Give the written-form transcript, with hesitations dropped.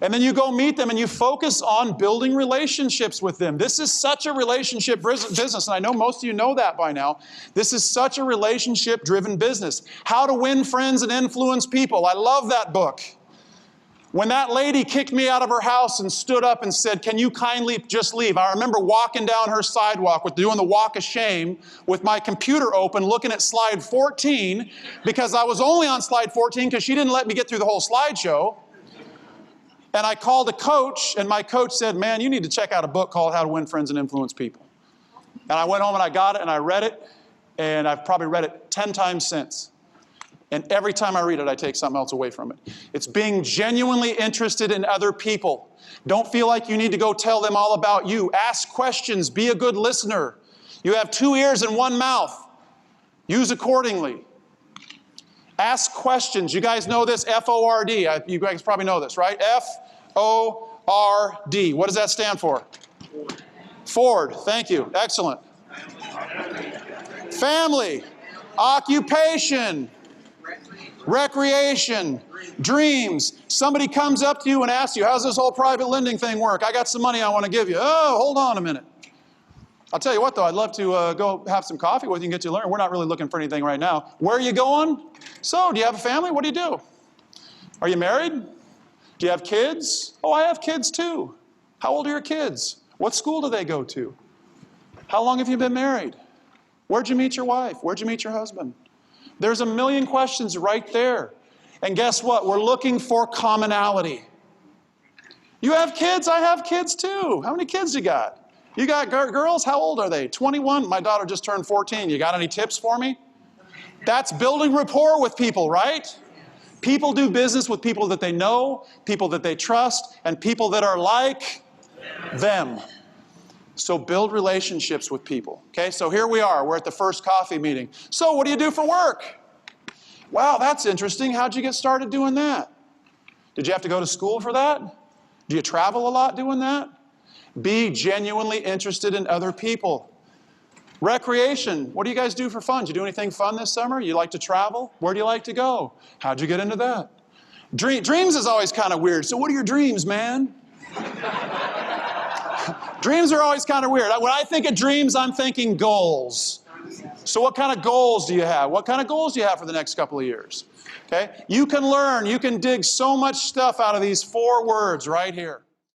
And then you go meet them and you focus on building relationships with them. This is such a relationship business, and I know most of you know that by now. This is such a relationship-driven business. How to Win Friends and Influence People. I love that book. When that lady kicked me out of her house and stood up and said, "Can you kindly just leave?" I remember walking down her sidewalk doing the walk of shame with my computer open, looking at slide 14, because I was only on slide 14 because she didn't let me get through the whole slideshow. And I called a coach, and my coach said, "Man, you need to check out a book called How to Win Friends and Influence People." And I went home and I got it and I read it, and I've probably read it 10 times since. And every time I read it, I take something else away from it. It's being genuinely interested in other people. Don't feel like you need to go tell them all about you. Ask questions. Be a good listener. You have 2 ears and 1 mouth. Use accordingly. Ask questions. You guys know this, F-O-R-D. You guys probably know this, right? F-O-R-D. What does that stand for? Ford. Thank you. Excellent. Family. Occupation. Recreation, dreams. Somebody comes up to you and asks you, "How's this whole private lending thing work? I got some money I want to give you." "Oh, hold on a minute." I'll tell you what, though, I'd love to go have some coffee with you and get you to learn. We're not really looking for anything right now. Where are you going? "So, do you have a family? What do you do? Are you married? Do you have kids?" "Oh, I have kids too." "How old are your kids? What school do they go to? How long have you been married? Where'd you meet your wife? Where'd you meet your husband?" There's a million questions right there. And guess what? We're looking for commonality. "You have kids? I have kids too." "How many kids you got?" "You got girls? How old are they?" 21. "My daughter just turned 14. You got any tips for me?" That's building rapport with people, right? People do business with people that they know, people that they trust, and people that are like them. So build relationships with people. Okay, so here we are. We're at the first coffee meeting. "So what do you do for work?" "Wow, that's interesting. How'd you get started doing that? Did you have to go to school for that? Do you travel a lot doing that?" Be genuinely interested in other people. Recreation. What do you guys do for fun? Did you do anything fun this summer? You like to travel? Where do you like to go? How'd you get into that? Dreams is always kind of weird. "So what are your dreams, man?" Dreams are always kind of weird. When I think of dreams, I'm thinking goals. So what kind of goals do you have? What kind of goals do you have for the next couple of years? Okay? You can learn, you can dig so much stuff out of these 4 words right here.